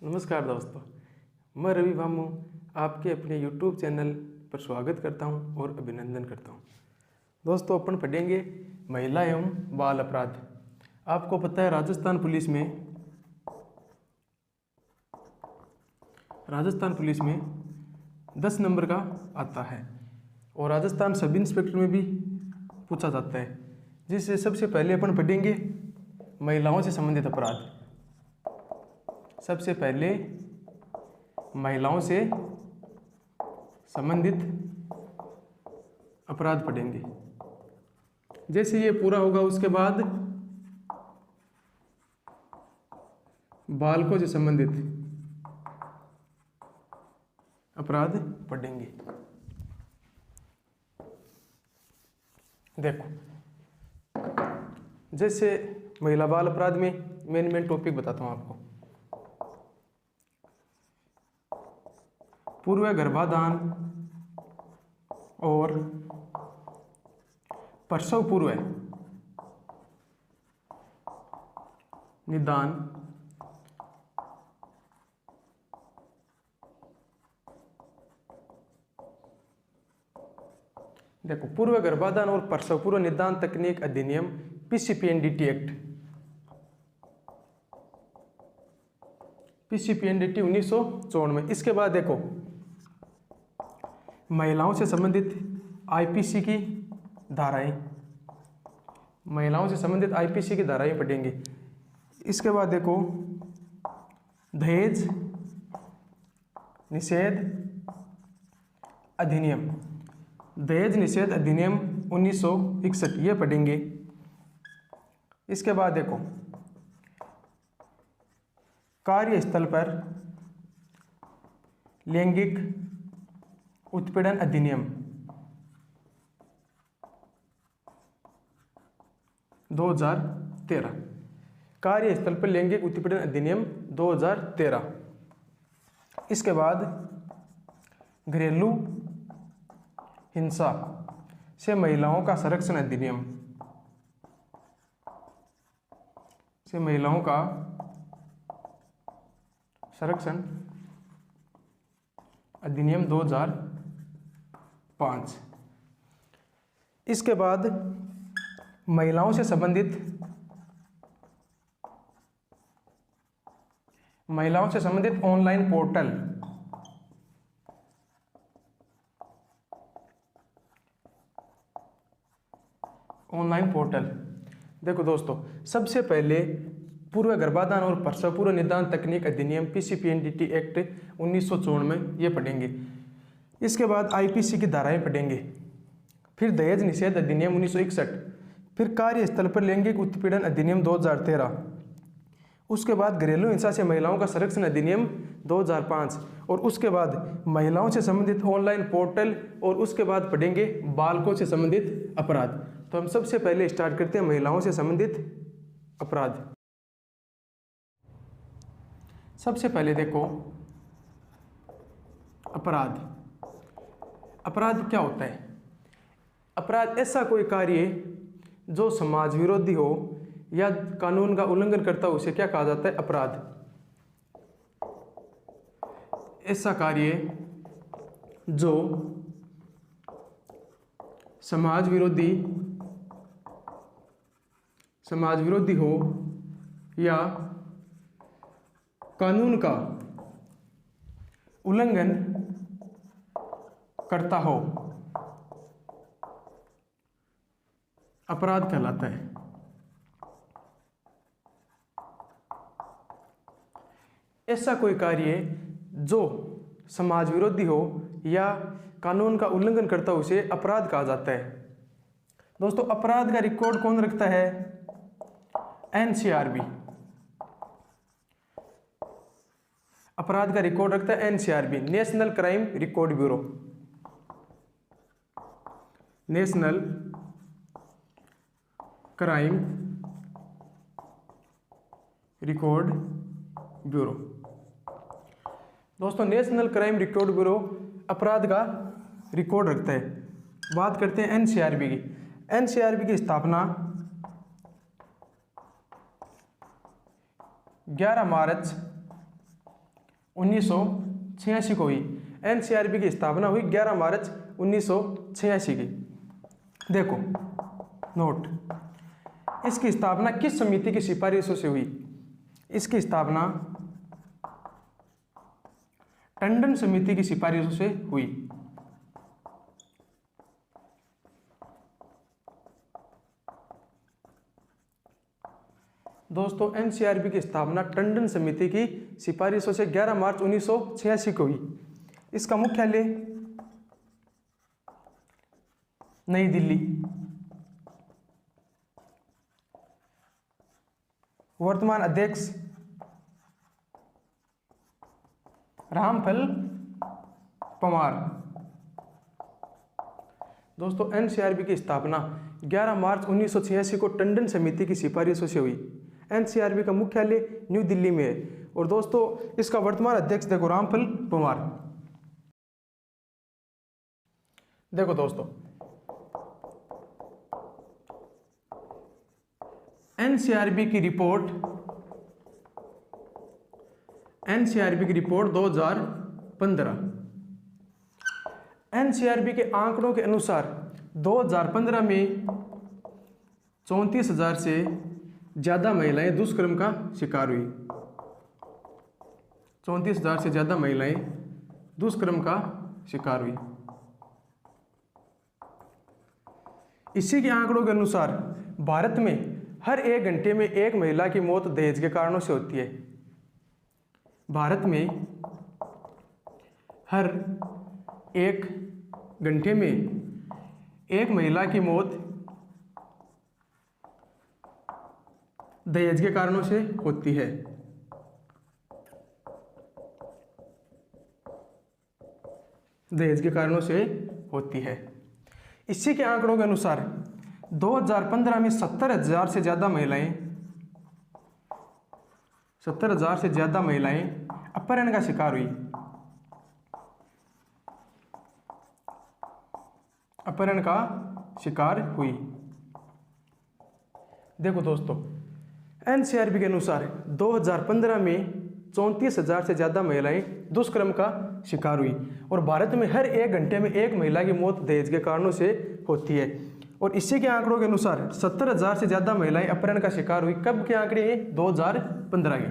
नमस्कार दोस्तों, मैं रवि भामू आपके अपने YouTube चैनल पर स्वागत करता हूं और अभिनंदन करता हूं। दोस्तों, अपन पढ़ेंगे महिला एवं बाल अपराध। आपको पता है राजस्थान पुलिस में 10 नंबर का आता है और राजस्थान सब इंस्पेक्टर में भी पूछा जाता है, जिससे सबसे पहले अपन पढ़ेंगे महिलाओं से संबंधित अपराध। सबसे पहले महिलाओं से संबंधित अपराध पढ़ेंगे। जैसे ये पूरा होगा उसके बाद बालकों से संबंधित अपराध पढ़ेंगे। देखो, जैसे महिला बाल अपराध में मेन टॉपिक बताता हूं आपको। पूर्व गर्भाधान और प्रसव पूर्व निदान देखो, पूर्व गर्भाधान और प्रसव पूर्व निदान तकनीक अधिनियम पीसीपीएनडीटी एक्ट 1994। इसके बाद देखो, महिलाओं से संबंधित आईपीसी की धाराएं पढ़ेंगे। इसके बाद देखो, दहेज निषेध अधिनियम 1961 ये पढ़ेंगे। इसके बाद देखो, कार्यस्थल पर लैंगिक उत्पीड़न अधिनियम 2013। कार्यस्थल पर लैंगिक उत्पीड़न अधिनियम 2013। इसके बाद घरेलू हिंसा से महिलाओं का संरक्षण अधिनियम संरक्षण अधिनियम 2005। इसके बाद महिलाओं से संबंधित ऑनलाइन पोर्टल देखो दोस्तों, सबसे पहले पूर्व गर्भाधान और प्रसव पूर्व निदान तकनीक अधिनियम पीसीपीएनडीटी एक्ट 1994 ये पढ़ेंगे। इसके बाद आईपीसी की धाराएं पढ़ेंगे, फिर दहेज निषेध अधिनियम 1961, फिर कार्यस्थल पर लैंगिक उत्पीड़न अधिनियम 2013, उसके बाद घरेलू हिंसा से महिलाओं का संरक्षण अधिनियम 2005, और उसके बाद महिलाओं से संबंधित ऑनलाइन पोर्टल, और उसके बाद पढ़ेंगे बालकों से संबंधित अपराध। तो हम सबसे पहले स्टार्ट करते हैं महिलाओं से संबंधित अपराध। सबसे पहले देखो, अपराध क्या होता है? अपराध ऐसा कोई कार्य जो समाज विरोधी हो या कानून का उल्लंघन करता हो, उसे क्या कहा जाता है? अपराध। ऐसा कार्य जो समाज विरोधी हो या कानून का उल्लंघन करता हो, अपराध कहलाता है। ऐसा कोई कार्य जो समाज विरोधी हो या कानून का उल्लंघन करता हो, उसे अपराध कहा जाता है। दोस्तों, अपराध का रिकॉर्ड कौन रखता है? एनसीआरबी। अपराध का रिकॉर्ड रखता है NCRB, national crime record bureau. National crime record bureau. दोस्तों, नेशनल क्राइम रिकॉर्ड ब्यूरो अपराध का रिकॉर्ड रखता है। बात करते हैं एनसीआरबी की। एनसीआरबी की स्थापना 11 मार्च 1986 को हुई। एनसीआरबी की स्थापना हुई 11 मार्च 1986 की। देखो नोट, इसकी स्थापना किस समिति की सिफारिशों से हुई? इसकी स्थापना टंडन समिति की सिफारिशों से हुई। दोस्तों एनसीआरबी की स्थापना टंडन समिति की सिफारिशों से 11 मार्च 1986 को हुई। इसका मुख्यालय नई दिल्ली। वर्तमान अध्यक्ष रामफल पंवार। दोस्तों एनसीआरबी की स्थापना 11 मार्च 1986 को टंडन समिति की सिफारिशों से हुई। एनसीआरबी का मुख्यालय न्यू दिल्ली में है। और दोस्तों इसका वर्तमान अध्यक्ष देखो रामफल पंवार। देखो दोस्तों एनसीआरबी की रिपोर्ट 2015। एनसीआरबी के आंकड़ों के अनुसार 2015 में 34,000 से ज़्यादा महिलाएं दुष्कर्म का शिकार हुई। 34,000 से ज़्यादा महिलाएं दुष्कर्म का शिकार हुई। इसी के आंकड़ों के अनुसार भारत में हर 1 घंटे में एक महिला की मौत दहेज के कारणों से होती है। भारत में हर 1 घंटे में एक महिला की मौत दहेज के कारणों से होती है। दहेज के कारणों से होती है। इसी के आंकड़ों के अनुसार 2015 में 70,000 से ज़्यादा महिलाएं अपहरण का शिकार हुई। अपहरण का शिकार हुई। देखो दोस्तों एनसीआरबी के अनुसार 2015 में 34,000 से ज़्यादा महिलाएं दुष्कर्म का शिकार हुई और भारत में हर 1 घंटे में एक महिला की मौत दहेज के कारणों से होती है। और इसी के आंकड़ों के अनुसार 70,000 से ज़्यादा महिलाएं अपहरण का शिकार हुई। कब के आंकड़े हैं? 2015 के।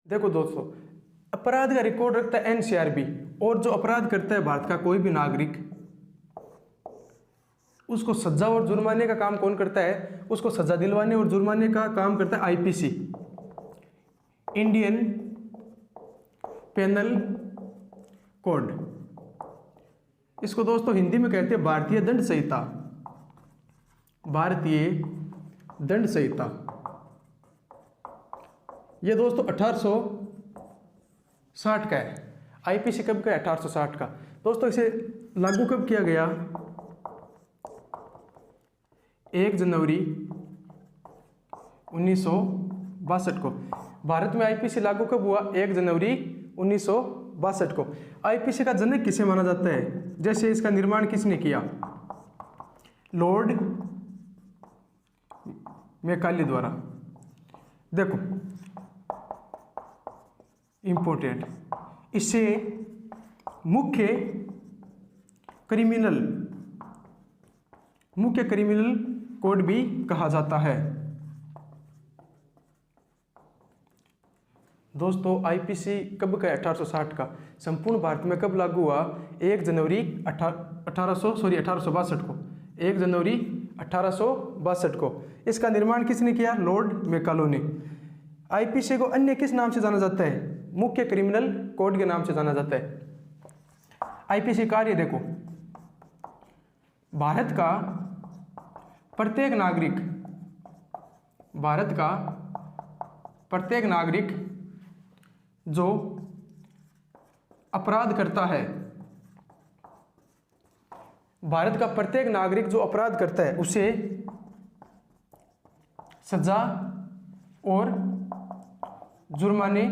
देखो दोस्तों अपराध का रिकॉर्ड रखता है एनसीआरबी, और जो अपराध करता है भारत का कोई भी नागरिक, उसको सजा और जुर्माने का काम कौन करता है? उसको सजा दिलवाने और जुर्माने का काम करता है आईपीसी, इंडियन पेनल कोड। इसको दोस्तों हिंदी में कहते हैं भारतीय दंड संहिता। भारतीय दंड संहिता ये दोस्तों 1860 का है। आईपीसी कब का है? 1860 का। दोस्तों इसे लागू कब किया गया? 1 जनवरी 1962 को। भारत में आईपीसी लागू कब हुआ? 1 जनवरी 1962 को। आईपीसी का जनक किसे माना जाता है? जैसे इसका निर्माण किसने किया? लॉर्ड मैकाले द्वारा। देखो इंपोर्टेंट, इसे मुख्य क्रिमिनल कोड भी कहा जाता है। दोस्तों आईपीसी कब का? 1860 का। संपूर्ण भारत में कब लागू हुआ? 1 जनवरी 1862 को। 1 जनवरी 1862 को। इसका निर्माण किसने किया? लॉर्ड मैकाले ने। आईपीसी को अन्य किस नाम से जाना जाता है? मुख्य क्रिमिनल कोड के नाम से जाना जाता है। आईपीसी कार्य देखो, भारत का प्रत्येक नागरिक जो अपराध करता है, भारत का प्रत्येक नागरिक जो अपराध करता है उसे सजा और जुर्माने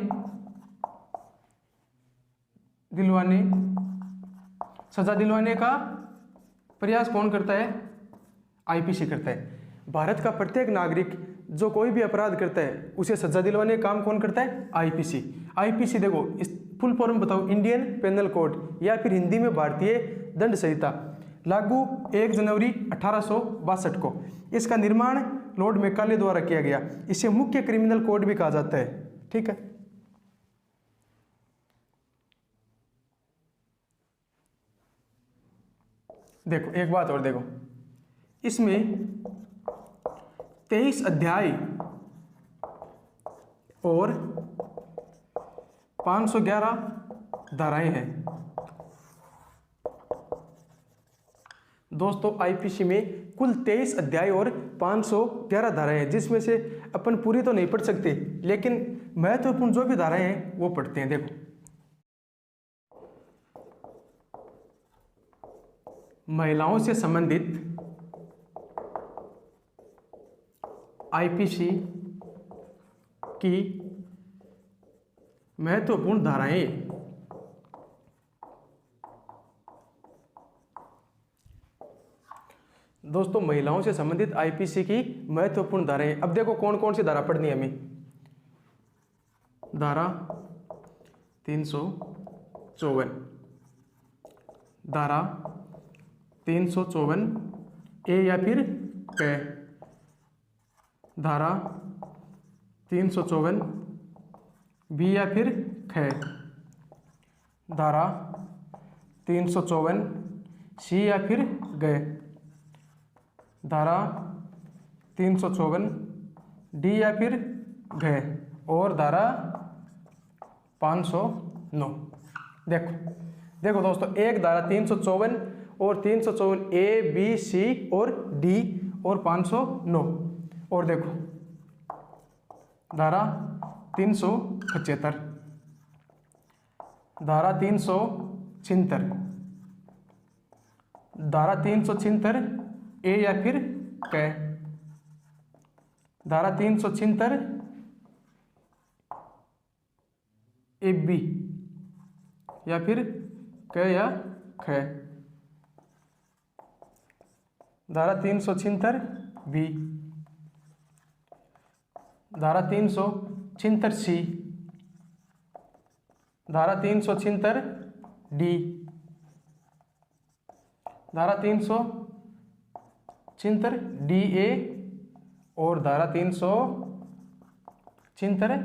सजा दिलवाने का प्रयास कौन करता है? आईपीसी करता है। भारत का प्रत्येक नागरिक जो कोई भी अपराध करता है उसे सजा दिलवाने का काम कौन करता है? आईपीसी। आईपीसी देखो, इस फुल फॉर्म बताओ, इंडियन पेनल कोड या फिर हिंदी में भारतीय दंड संहिता, लागू 1 जनवरी 1862 को। इसका निर्माण लॉर्ड मैकाले द्वारा किया गया। इसे मुख्य क्रिमिनल कोड भी कहा जाता है। ठीक है, देखो एक बात और देखो, इसमें 23 अध्याय और 511 धाराएं हैं। दोस्तों आईपीसी में कुल 23 अध्याय और 511 धाराएं हैं, जिसमें से अपन पूरी तो नहीं पढ़ सकते, लेकिन महत्वपूर्ण जो भी धाराएं हैं वो पढ़ते हैं। देखो, महिलाओं से संबंधित आईपीसी की महत्वपूर्ण धाराएं। दोस्तों महिलाओं से संबंधित आईपीसी की महत्वपूर्ण धाराएं। अब देखो कौन कौन सी धारा पढ़नी है हमें। धारा 354, धारा 354 ए या फिर क, धारा 354 बी या फिर ख, धारा 354 सी या फिर ग, धारा 354 डी या फिर घ, और धारा 509। देखो दोस्तों, एक धारा 354 और 354 ए बी सी और डी और 509, और देखो धारा 375, धारा 376, धारा 376 ए या फिर क, धारा 376 ए बी या फिर क या ख, धारा 376 बी, धारा 376 सी, धारा 376 डी, धारा 376 डी ए और धारा 376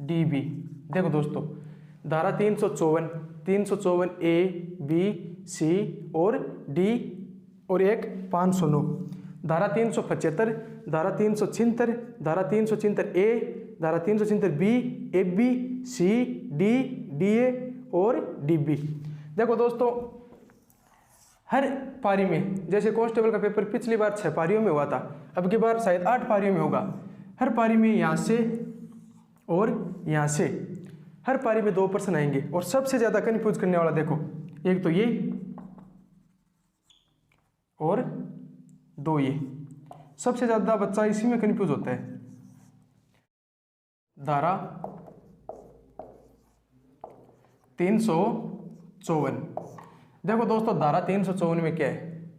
डी बी। देखो दोस्तों, धारा 354 ए बी सी और डी और एक 509, धारा 375, धारा 376, धारा 376 ए, धारा 376 B, A B C D D A और डी बी। देखो दोस्तों, हर पारी में, जैसे कांस्टेबल का पेपर पिछली बार 6 पारियों में हुआ था, अब की बार शायद 8 पारियों में होगा। हर पारी में यहाँ से और यहाँ से हर पारी में 2 प्रश्न आएंगे, और सबसे ज़्यादा कन्फ्यूज करने वाला देखो, एक तो ये और 2 ये, सबसे ज़्यादा बच्चा इसी में कन्फ्यूज होता है। धारा 354। देखो दोस्तों, धारा 354 में क्या है?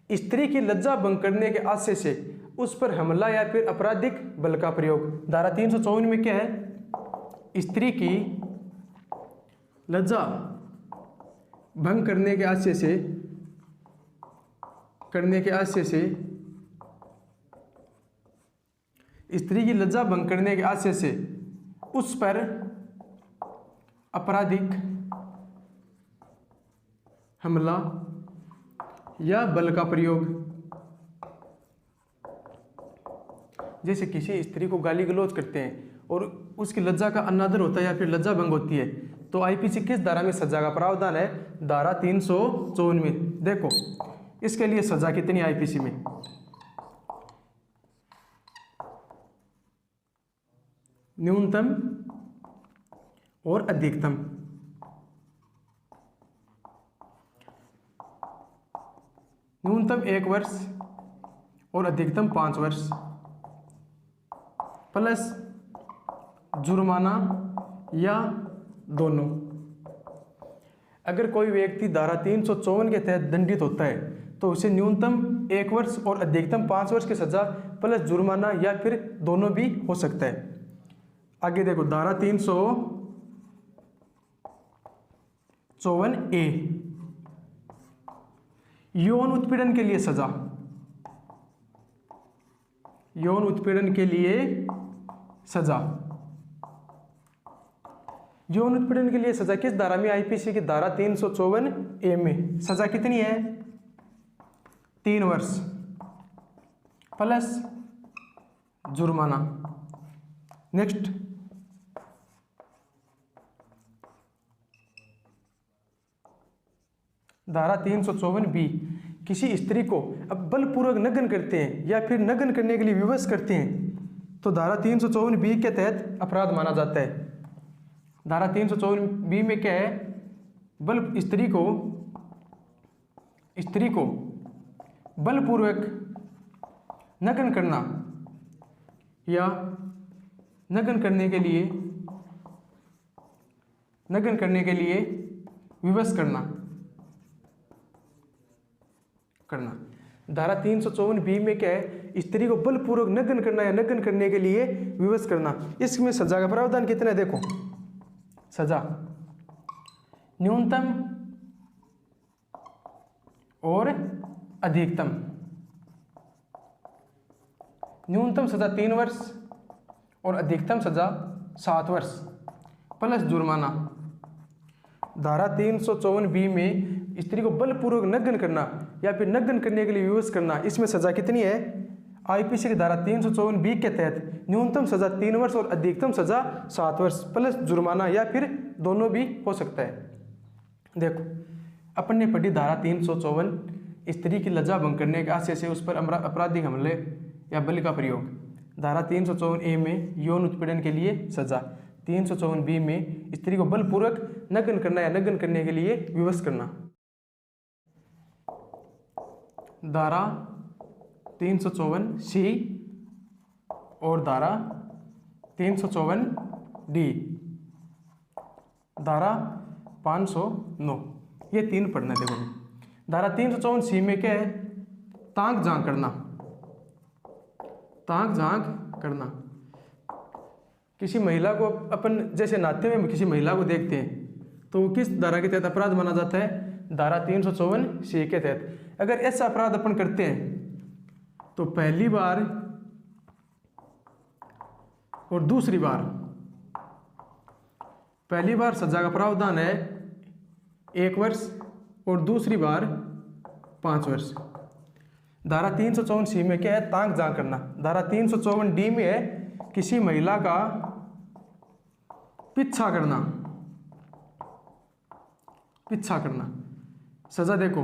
स्त्री की लज्जा भंग करने के आशय से उस पर हमला या फिर आपराधिक बल का प्रयोग। धारा 354 में क्या है? स्त्री की लज्जा भंग करने के आशय से स्त्री की लज्जा भंग करने के आशय से उस पर आपराधिक हमला या बल का प्रयोग। जैसे किसी स्त्री को गाली गलौज करते हैं और उसकी लज्जा का अनादर होता है या फिर लज्जा भंग होती है, तो आईपीसी किस धारा में सजा का प्रावधान है? धारा 354 में। देखो इसके लिए सजा कितनी आईपीसी में? न्यूनतम और अधिकतम। न्यूनतम 1 वर्ष और अधिकतम 5 वर्ष प्लस जुर्माना या दोनों। अगर कोई व्यक्ति धारा 354 के तहत दंडित होता है तो उसे न्यूनतम 1 वर्ष और अधिकतम 5 वर्ष की सजा प्लस जुर्माना या फिर दोनों भी हो सकता है। आगे देखो धारा 354A, यौन उत्पीड़न के लिए सजा। यौन उत्पीड़न के लिए सजा। यौन उत्पीड़न के लिए सजा किस धारा में? आईपीसी की धारा 354A में। सजा कितनी है? 3 वर्ष प्लस जुर्माना। नेक्स्ट, धारा 354B, किसी स्त्री को अब बलपूर्वक नग्न करते हैं या फिर नग्न करने के लिए विवश करते हैं तो धारा 354B के तहत अपराध माना जाता है। धारा 354B में क्या है? स्त्री को बलपूर्वक नग्न करना या नग्न करने के लिए विवश करना। धारा 354B में क्या है? स्त्री को बलपूर्वक नग्न करना या नग्न करने के लिए विवश करना। इसमें सजा का प्रावधान कितना है? देखो, सजा न्यूनतम और अधिकतम। न्यूनतम सजा 3 वर्ष और अधिकतम सजा 7 वर्ष प्लस जुर्माना। धारा 354B में स्त्री को बलपूर्वक नग्न करना या फिर नग्न करने के लिए विवश करना, इसमें सजा कितनी है? आईपीसी की धारा 354B के तहत न्यूनतम सजा 3 वर्ष और अधिकतम सजा 7 वर्ष प्लस जुर्माना या फिर दोनों भी हो सकता है। देखो, अपन ने पढ़ी धारा 354, स्त्री की लज्जा भंग करने के आशय से उस पर आपराधिक हमले या बल का प्रयोग। धारा 354A में यौन उत्पीड़न के लिए सजा। 354B में स्त्री को बलपूर्वक नग्न करना या नग्न करने के लिए विवश करना। धारा 354C और धारा 354D, धारा 509, ये 3 पढ़ना। देखो, धारा 354C में क्या है? ताक झांक करना। ताक झांक करना, किसी महिला को अपन जैसे नाते में किसी महिला को देखते हैं तो किस धारा के तहत अपराध माना जाता है? धारा 354C के तहत। अगर ऐसा अपराध अपन करते हैं तो पहली बार और दूसरी बार, पहली बार सजा का प्रावधान है 1 वर्ष और दूसरी बार 5 वर्ष। धारा 354C में क्या है? ताक झांक करना। धारा 354D में है किसी महिला का पीछा करना। पीछा करना, सजा देखो,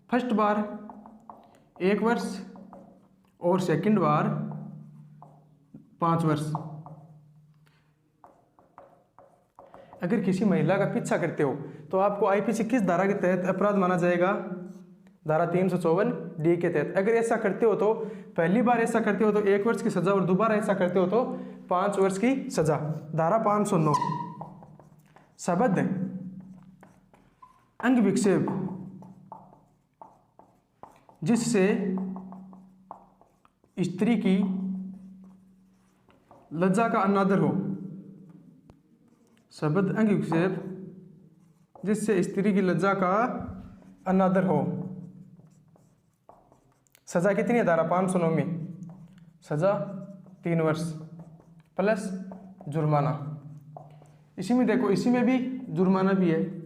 फर्स्ट बार 1 वर्ष और सेकंड बार 5 वर्ष। अगर किसी महिला का पीछा करते हो तो आपको आईपीसी किस धारा के तहत अपराध माना जाएगा? धारा 354D के तहत। अगर ऐसा करते हो तो पहली बार ऐसा करते हो तो 1 वर्ष की सजा और दोबारा ऐसा करते हो तो 5 वर्ष की सजा। धारा 509, शब्द अंग विक्षेप जिससे स्त्री की लज्जा का अनादर हो। शब्द अंग विक्षेप जिससे स्त्री की लज्जा का अनादर हो। सजा कितनी है? धारा 509 में सजा 3 वर्ष प्लस जुर्माना। इसी में देखो, इसी में भी जुर्माना भी है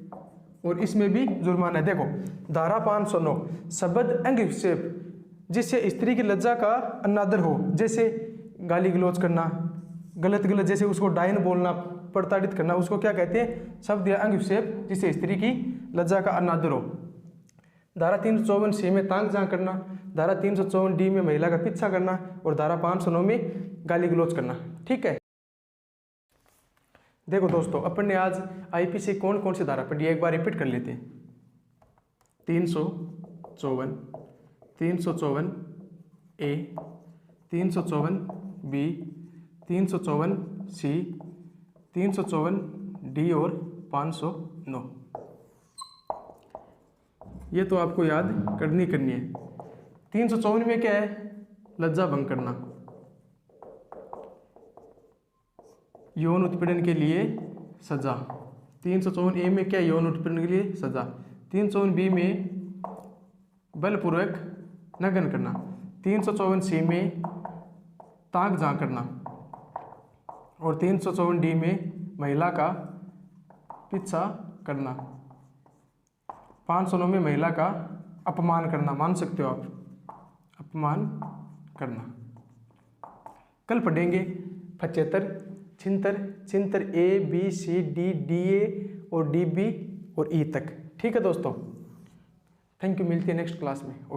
और इसमें भी जुर्माना है। देखो, धारा 509, शब्द अंग विक्षेप जिससे स्त्री की लज्जा का अनादर हो, जैसे गाली गलौज करना, गलत जैसे उसको डायन बोलना, प्रताड़ित करना, उसको क्या कहते हैं? शब्द या अंग विक्षेप जिससे स्त्री की लज्जा का अनादर हो। धारा 354C में ताक झांक करना, धारा 354D में महिला का पीछा करना और धारा 509 में गाली गलौज करना। ठीक है। देखो दोस्तों, अपन ने आज आईपीसी कौन कौन सी धारा पढ़ी एक बार रिपीट कर लेते हैं। 354, 354A, 354B, 354C, 354D और 509। ये तो आपको याद करनी है। 354 में क्या है? लज्जा भंग करना, यौन उत्पीड़न के लिए सजा। 354A में क्या? यौन उत्पीड़न के लिए सजा। 354B में बलपूर्वक नग्न करना। 354C में ताक झांक करना और 354D में महिला का पीछा करना। 509 में महिला का अपमान करना, मान सकते हो आप, अपमान करना। कल पढ़ेंगे 75, छिहत्तर, छिहत्तर A, B, C, D, DA और DB और E तक। ठीक है दोस्तों, थैंक यू, मिलती है नेक्स्ट क्लास में। ओके।